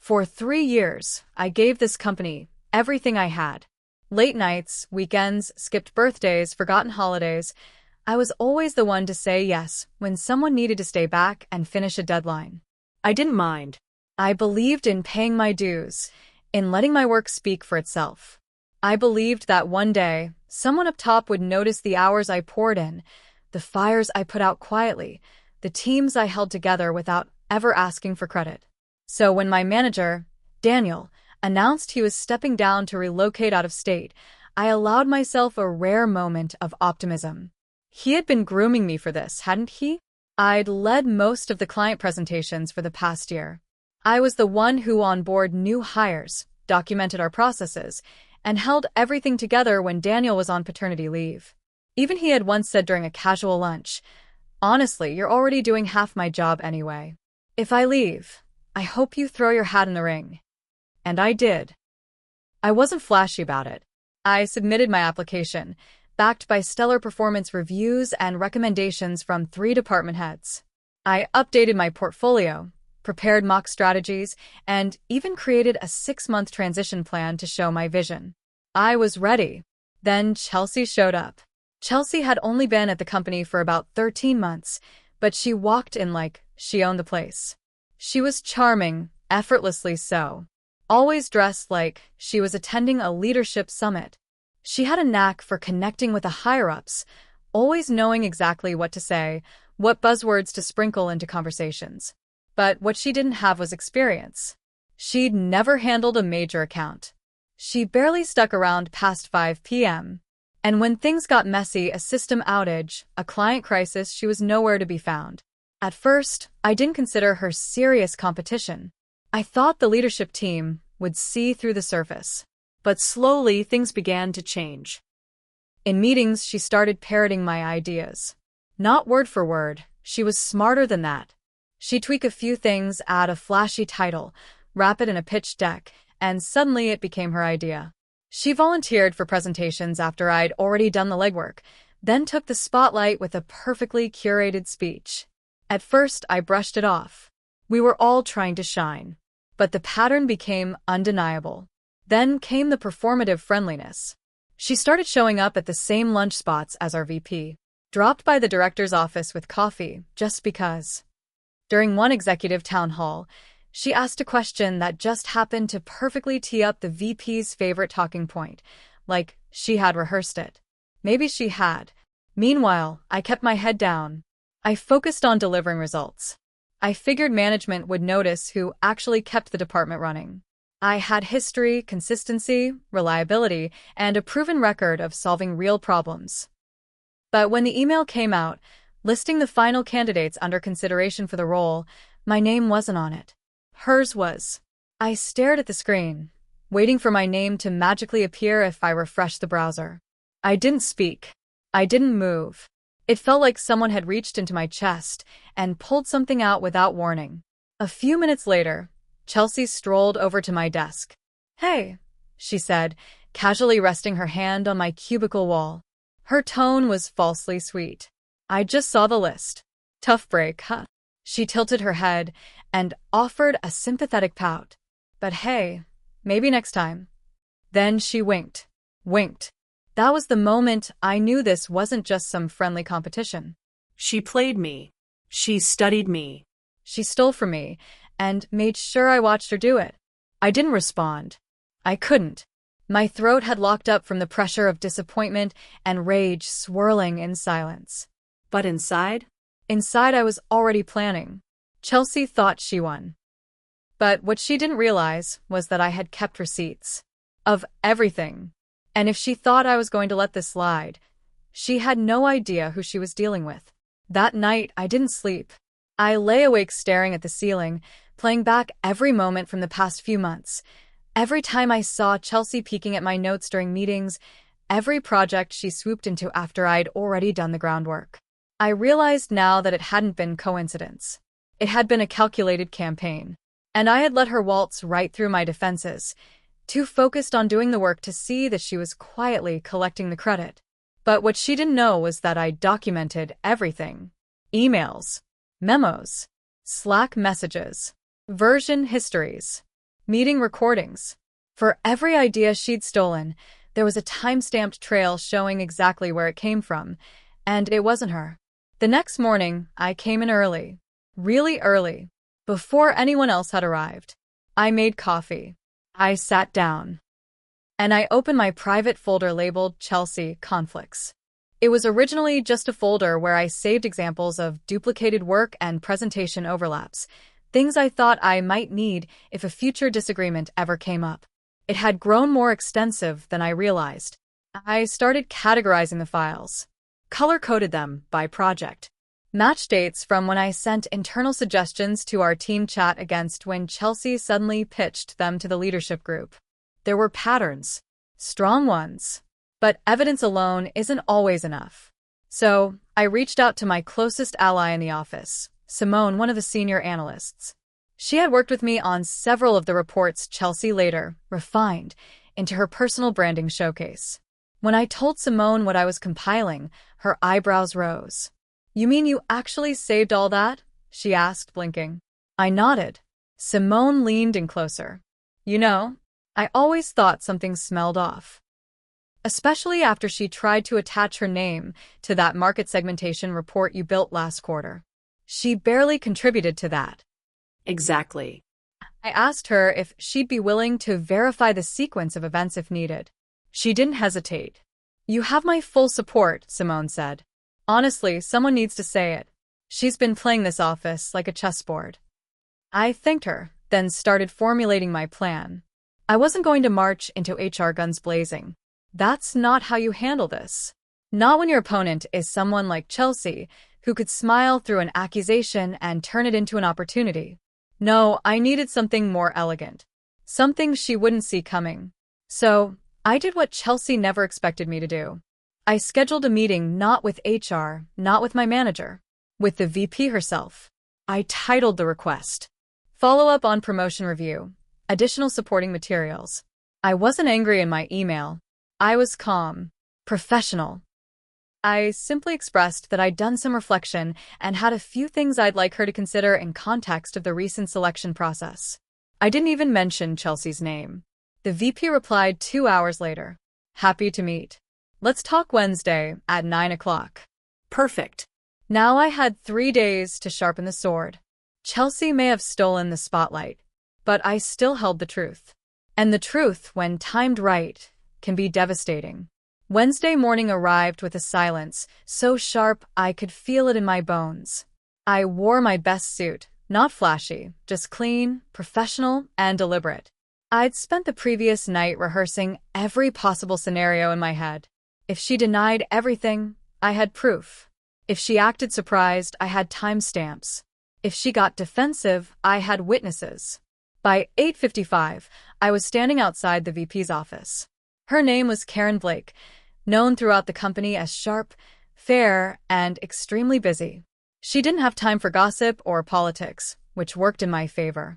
For 3 years, I gave this company everything I had. Late nights, weekends, skipped birthdays, forgotten holidays. I was always the one to say yes when someone needed to stay back and finish a deadline. I didn't mind. I believed in paying my dues, in letting my work speak for itself. I believed that one day, someone up top would notice the hours I poured in, the fires I put out quietly, the teams I held together without ever asking for credit. So when my manager, Daniel, announced he was stepping down to relocate out of state, I allowed myself a rare moment of optimism. He had been grooming me for this, hadn't he? I'd led most of the client presentations for the past year. I was the one who onboarded new hires, documented our processes, and held everything together when Daniel was on paternity leave. Even he had once said during a casual lunch, "Honestly, you're already doing half my job anyway. If I leave, I hope you throw your hat in the ring." And I did. I wasn't flashy about it. I submitted my application, backed by stellar performance reviews and recommendations from 3 department heads. I updated my portfolio, prepared mock strategies, and even created a 6-month transition plan to show my vision. I was ready. Then Chelsea showed up. Chelsea had only been at the company for about 13 months, but she walked in like she owned the place. She was charming, effortlessly so. Always dressed like she was attending a leadership summit. She had a knack for connecting with the higher-ups, always knowing exactly what to say, what buzzwords to sprinkle into conversations. But what she didn't have was experience. She'd never handled a major account. She barely stuck around past 5 p.m. And when things got messy, a system outage, a client crisis, she was nowhere to be found. At first, I didn't consider her serious competition. I thought the leadership team would see through the surface. But slowly, things began to change. In meetings, she started parroting my ideas. Not word for word, she was smarter than that. She'd tweak a few things, add a flashy title, wrap it in a pitch deck, and suddenly it became her idea. She volunteered for presentations after I'd already done the legwork, then took the spotlight with a perfectly curated speech. At first, I brushed it off. We were all trying to shine. But the pattern became undeniable. Then came the performative friendliness. She started showing up at the same lunch spots as our VP, dropped by the director's office with coffee, just because. During one executive town hall, she asked a question that just happened to perfectly tee up the VP's favorite talking point, like she had rehearsed it. Maybe she had. Meanwhile, I kept my head down. I focused on delivering results. I figured management would notice who actually kept the department running. I had history, consistency, reliability, and a proven record of solving real problems. But when the email came out, listing the final candidates under consideration for the role, my name wasn't on it. Hers was. I stared at the screen, waiting for my name to magically appear if I refreshed the browser. I didn't speak. I didn't move. It felt like someone had reached into my chest and pulled something out without warning. A few minutes later, Chelsea strolled over to my desk. "Hey," she said, casually resting her hand on my cubicle wall. Her tone was falsely sweet. "I just saw the list. Tough break, huh?" She tilted her head and offered a sympathetic pout. "But hey, maybe next time." Then she winked. Winked. That was the moment I knew this wasn't just some friendly competition. She played me. She studied me. She stole from me and made sure I watched her do it. I didn't respond. I couldn't. My throat had locked up from the pressure of disappointment and rage swirling in silence. But inside? Inside, I was already planning. Chelsea thought she won. But what she didn't realize was that I had kept receipts. Of everything. And if she thought I was going to let this slide, she had no idea who she was dealing with. That night, I didn't sleep. I lay awake staring at the ceiling, playing back every moment from the past few months. Every time I saw Chelsea peeking at my notes during meetings, every project she swooped into after I'd already done the groundwork. I realized now that it hadn't been coincidence. It had been a calculated campaign. And I had let her waltz right through my defenses, too focused on doing the work to see that she was quietly collecting the credit. But what she didn't know was that I documented everything. Emails, memos, Slack messages, version histories. meeting recordings. For every idea she'd stolen, there was a time-stamped trail showing exactly where it came from, and it wasn't her. The next morning, I came in early. Really early. Before anyone else had arrived. I made coffee. I sat down. And I opened my private folder labeled Chelsea Conflicts. It was originally just a folder where I saved examples of duplicated work and presentation overlaps, things I thought I might need if a future disagreement ever came up. It had grown more extensive than I realized. I started categorizing the files. Color-coded them by project. Matched dates from when I sent internal suggestions to our team chat against when Chelsea suddenly pitched them to the leadership group. There were patterns. Strong ones. But evidence alone isn't always enough. So, I reached out to my closest ally in the office, Simone, one of the senior analysts. She had worked with me on several of the reports Chelsea later refined into her personal branding showcase. When I told Simone what I was compiling, her eyebrows rose. "You mean you actually saved all that?" she asked, blinking. I nodded. Simone leaned in closer. "You know, I always thought something smelled off. Especially after she tried to attach her name to that market segmentation report you built last quarter. She barely contributed to that." Exactly. I asked her if she'd be willing to verify the sequence of events if needed. She didn't hesitate. "You have my full support," Simone said. "Honestly, someone needs to say it. She's been playing this office like a chessboard." I thanked her, then started formulating my plan. I wasn't going to march into HR guns blazing. That's not how you handle this. Not when your opponent is someone like Chelsea, who could smile through an accusation and turn it into an opportunity. No, I needed something more elegant. Something she wouldn't see coming. So, I did what Chelsea never expected me to do. I scheduled a meeting not with HR, not with my manager, with the VP herself. I titled the request, "Follow-up on promotion review, additional supporting materials." I wasn't angry in my email. I was calm, professional. I simply expressed that I'd done some reflection and had a few things I'd like her to consider in context of the recent selection process. I didn't even mention Chelsea's name. The VP replied 2 hours later. "Happy to meet. Let's talk Wednesday at 9 o'clock. Perfect. Now I had 3 days to sharpen the sword. Chelsea may have stolen the spotlight, but I still held the truth. And the truth, when timed right, can be devastating. Wednesday morning arrived with a silence so sharp I could feel it in my bones. I wore my best suit, not flashy, just clean, professional, and deliberate. I'd spent the previous night rehearsing every possible scenario in my head. If she denied everything, I had proof. If she acted surprised, I had timestamps. If she got defensive, I had witnesses. By 8:55, I was standing outside the VP's office. Her name was Karen Blake, known throughout the company as sharp, fair, and extremely busy. She didn't have time for gossip or politics, which worked in my favor.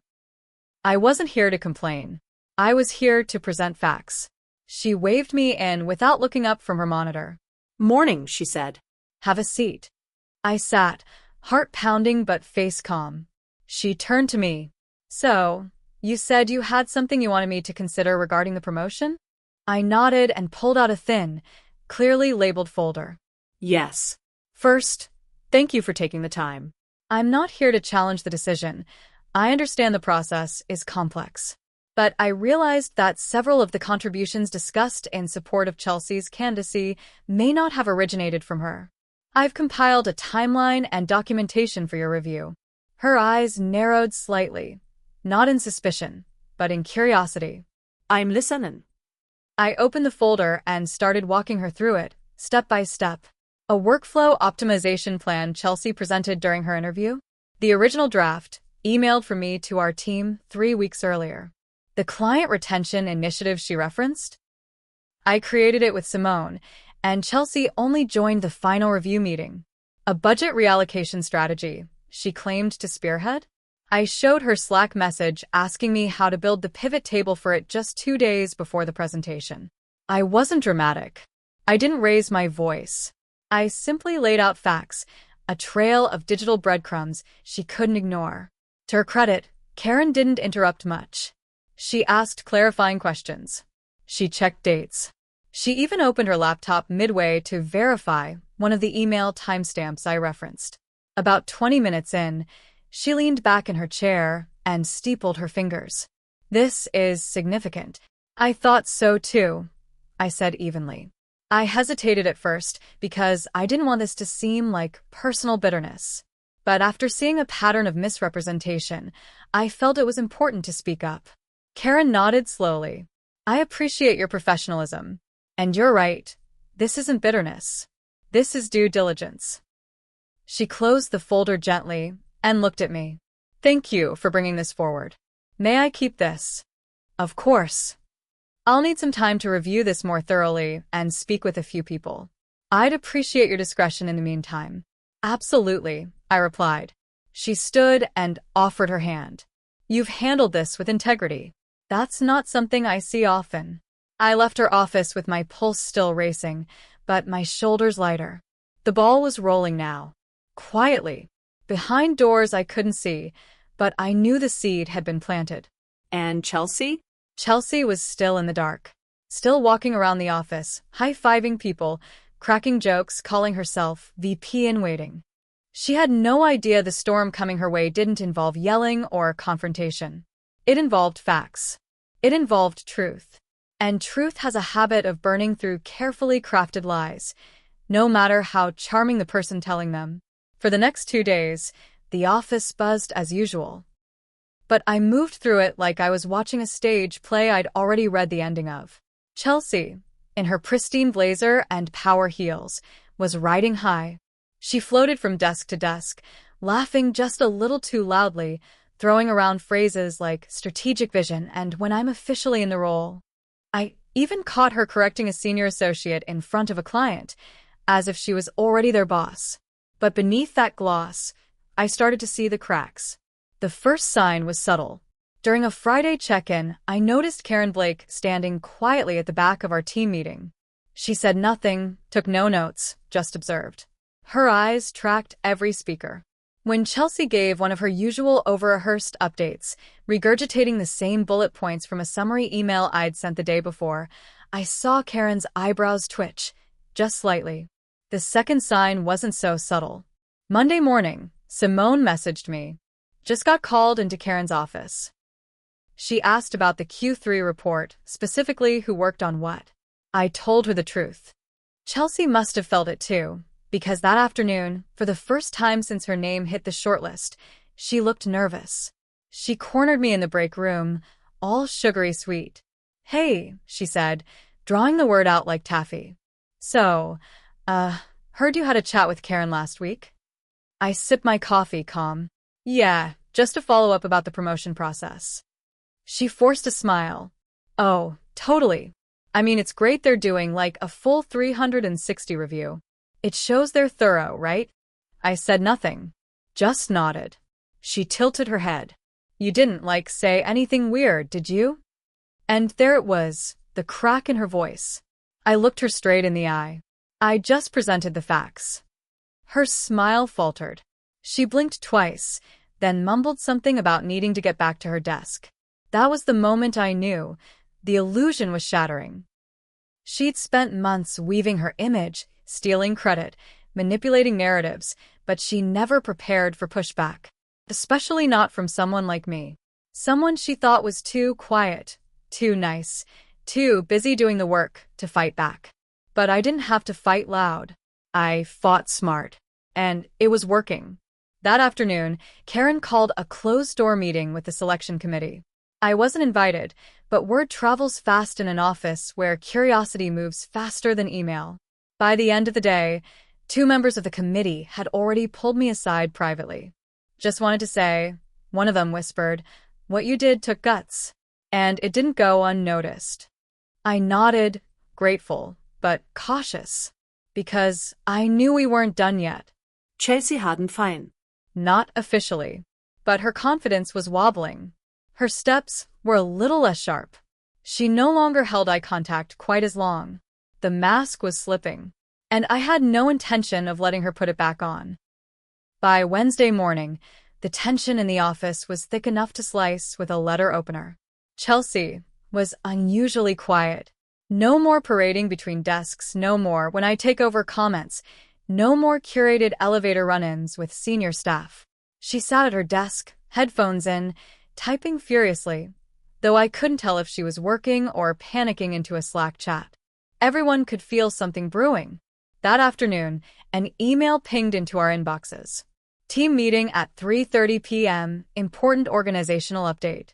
I wasn't here to complain. I was here to present facts. She waved me in without looking up from her monitor. "Morning," she said. "Have a seat." I sat, heart pounding but face calm. She turned to me. "So, you said you had something you wanted me to consider regarding the promotion?" I nodded and pulled out a thin, clearly labeled folder. "Yes. First, thank you for taking the time. I'm not here to challenge the decision. I understand the process is complex. But I realized that several of the contributions discussed in support of Chelsea's candidacy may not have originated from her. I've compiled a timeline and documentation for your review." Her eyes narrowed slightly, not in suspicion, but in curiosity. "I'm listening." I opened the folder and started walking her through it, step by step. A workflow optimization plan Chelsea presented during her interview. The original draft, emailed from me to our team 3 weeks earlier. The client retention initiative she referenced. I created it with Simone, and Chelsea only joined the final review meeting. A budget reallocation strategy she claimed to spearhead. I showed her Slack message asking me how to build the pivot table for it just 2 days before the presentation. I wasn't dramatic. I didn't raise my voice. I simply laid out facts, a trail of digital breadcrumbs she couldn't ignore. To her credit, Karen didn't interrupt much. She asked clarifying questions. She checked dates. She even opened her laptop midway to verify one of the email timestamps I referenced. About 20 minutes in, she leaned back in her chair and steepled her fingers. "This is significant." "I thought so too," I said evenly. I hesitated at first because I didn't want this to seem like personal bitterness. But after seeing a pattern of misrepresentation, I felt it was important to speak up. Karen nodded slowly. "I appreciate your professionalism. And you're right. This isn't bitterness. This is due diligence." She closed the folder gently and looked at me. "Thank you for bringing this forward. May I keep this?" "Of course. I'll need some time to review this more thoroughly and speak with a few people. I'd appreciate your discretion in the meantime." "Absolutely," I replied. She stood and offered her hand. "You've handled this with integrity. That's not something I see often." I left her office with my pulse still racing, but my shoulders lighter. The ball was rolling now. Quietly. Behind doors I couldn't see, but I knew the seed had been planted. And Chelsea? Chelsea was still in the dark. Still walking around the office, high-fiving people, cracking jokes, calling herself VP in waiting. She had no idea the storm coming her way didn't involve yelling or confrontation. It involved facts. It involved truth. And truth has a habit of burning through carefully crafted lies, no matter how charming the person telling them. For the next 2 days, the office buzzed as usual. But I moved through it like I was watching a stage play I'd already read the ending of. Chelsea, in her pristine blazer and power heels, was riding high. She floated from desk to desk, laughing just a little too loudly, throwing around phrases like strategic vision and when I'm officially in the role. I even caught her correcting a senior associate in front of a client, as if she was already their boss. But beneath that gloss, I started to see the cracks. The first sign was subtle. During a Friday check-in, I noticed Karen Blake standing quietly at the back of our team meeting. She said nothing, took no notes, just observed. Her eyes tracked every speaker. When Chelsea gave one of her usual over-rehearsed updates, regurgitating the same bullet points from a summary email I'd sent the day before, I saw Karen's eyebrows twitch, just slightly. The second sign wasn't so subtle. Monday morning, Simone messaged me. "Just got called into Karen's office." She asked about the Q3 report, specifically who worked on what. I told her the truth. Chelsea must have felt it too, because that afternoon, for the first time since her name hit the shortlist, she looked nervous. She cornered me in the break room, all sugary sweet. "Hey," she said, drawing the word out like taffy. "So, heard you had a chat with Karen last week?" I sipped my coffee, calm. "Yeah, just a follow-up about the promotion process." She forced a smile. "Oh, totally. I mean, it's great they're doing like a full 360 review. It shows they're thorough, right?" I said nothing, just nodded. She tilted her head. "You didn't, say anything weird, did you?" And there it was, the crack in her voice. I looked her straight in the eye. I just presented the facts. Her smile faltered. She blinked twice, then mumbled something about needing to get back to her desk. That was the moment I knew. The illusion was shattering. She'd spent months weaving her image, stealing credit, manipulating narratives, but she never prepared for pushback. Especially not from someone like me. Someone she thought was too quiet, too nice, too busy doing the work to fight back. But I didn't have to fight loud. I fought smart. And it was working. That afternoon, Karen called a closed-door meeting with the selection committee. I wasn't invited, but word travels fast in an office where curiosity moves faster than email. By the end of the day, 2 members of the committee had already pulled me aside privately. "Just wanted to say," one of them whispered, "what you did took guts." And it didn't go unnoticed. I nodded, grateful, but cautious, because I knew we weren't done yet. Chelsea hadn't fine. Not officially. But her confidence was wobbling. Her steps were a little less sharp. She no longer held eye contact quite as long. The mask was slipping. And I had no intention of letting her put it back on. By Wednesday morning, the tension in the office was thick enough to slice with a letter opener. Chelsea was unusually quiet. No more parading between desks, no more when I take over comments, no more curated elevator run-ins with senior staff. She sat at her desk, headphones in, typing furiously, though I couldn't tell if she was working or panicking into a Slack chat. Everyone could feel something brewing. That afternoon, an email pinged into our inboxes. Team meeting at 3:30 p.m., important organizational update.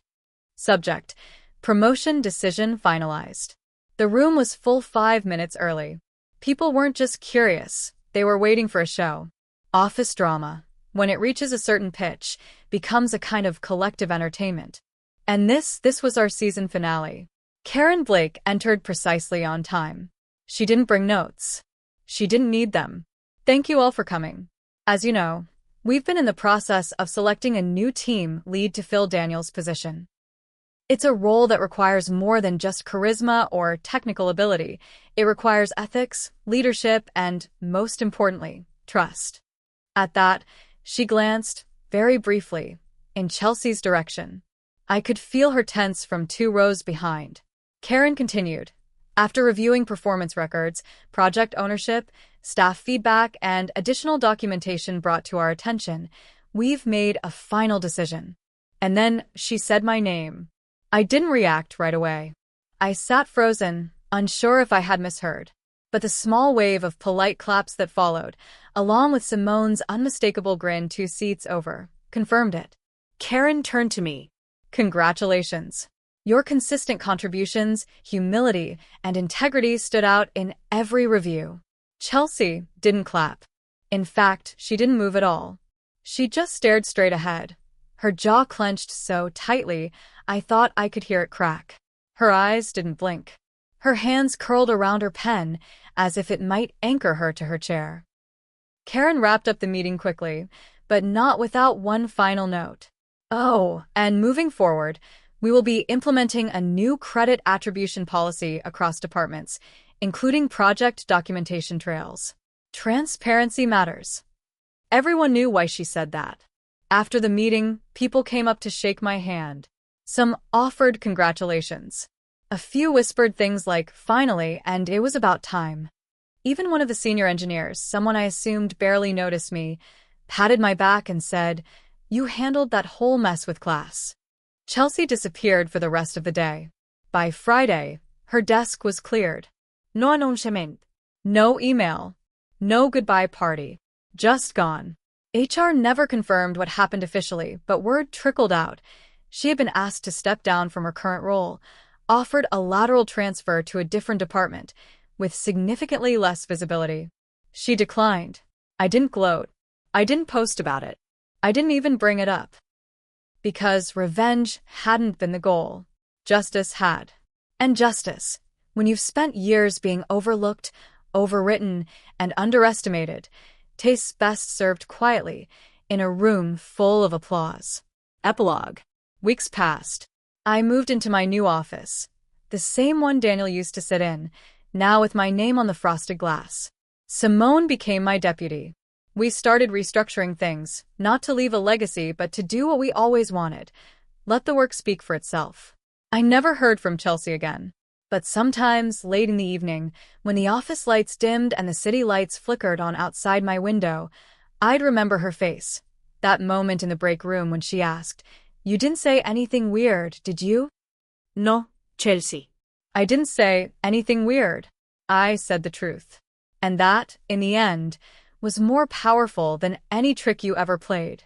Subject: promotion decision finalized. The room was full 5 minutes early. People weren't just curious, they were waiting for a show. Office drama, when it reaches a certain pitch, becomes a kind of collective entertainment. And this was our season finale. Karen Blake entered precisely on time. She didn't bring notes. She didn't need them. Thank you all for coming. As you know, we've been in the process of selecting a new team lead to fill Daniel's position. It's a role that requires more than just charisma or technical ability. It requires ethics, leadership, and, most importantly, trust. At that, she glanced, very briefly, in Chelsea's direction. I could feel her tense from 2 rows behind. Karen continued. After reviewing performance records, project ownership, staff feedback, and additional documentation brought to our attention, we've made a final decision. And then she said my name. I didn't react right away. I sat frozen, unsure if I had misheard. But the small wave of polite claps that followed, along with Simone's unmistakable grin 2 seats over, confirmed it. Karen turned to me. Congratulations. Your consistent contributions, humility, and integrity stood out in every review. Chelsea didn't clap. In fact, she didn't move at all. She just stared straight ahead. Her jaw clenched so tightly, I thought I could hear it crack. Her eyes didn't blink. Her hands curled around her pen, as if it might anchor her to her chair. Karen wrapped up the meeting quickly, but not without one final note. Oh, and moving forward, we will be implementing a new credit attribution policy across departments, including project documentation trails. Transparency matters. Everyone knew why she said that. After the meeting, people came up to shake my hand. Some offered congratulations. A few whispered things like, finally, and it was about time. Even one of the senior engineers, someone I assumed barely noticed me, patted my back and said, "You handled that whole mess with class." Chelsea disappeared for the rest of the day. By Friday, her desk was cleared. No announcement. No email. No goodbye party. Just gone. HR never confirmed what happened officially, but word trickled out. She had been asked to step down from her current role, offered a lateral transfer to a different department, with significantly less visibility. She declined. I didn't gloat. I didn't post about it. I didn't even bring it up. Because revenge hadn't been the goal. Justice had. And justice, when you've spent years being overlooked, overwritten, and underestimated, tastes best served quietly, in a room full of applause. Epilogue. Weeks passed. I moved into my new office, the same one Daniel used to sit in, now with my name on the frosted glass. Simone became my deputy. We started restructuring things, not to leave a legacy but to do what we always wanted. Let the work speak for itself. I never heard from Chelsea again. But sometimes, late in the evening, when the office lights dimmed and the city lights flickered on outside my window, I'd remember her face. That moment in the break room when she asked, "You didn't say anything weird, did you?" No, Chelsea. I didn't say anything weird. I said the truth. And that, in the end, was more powerful than any trick you ever played.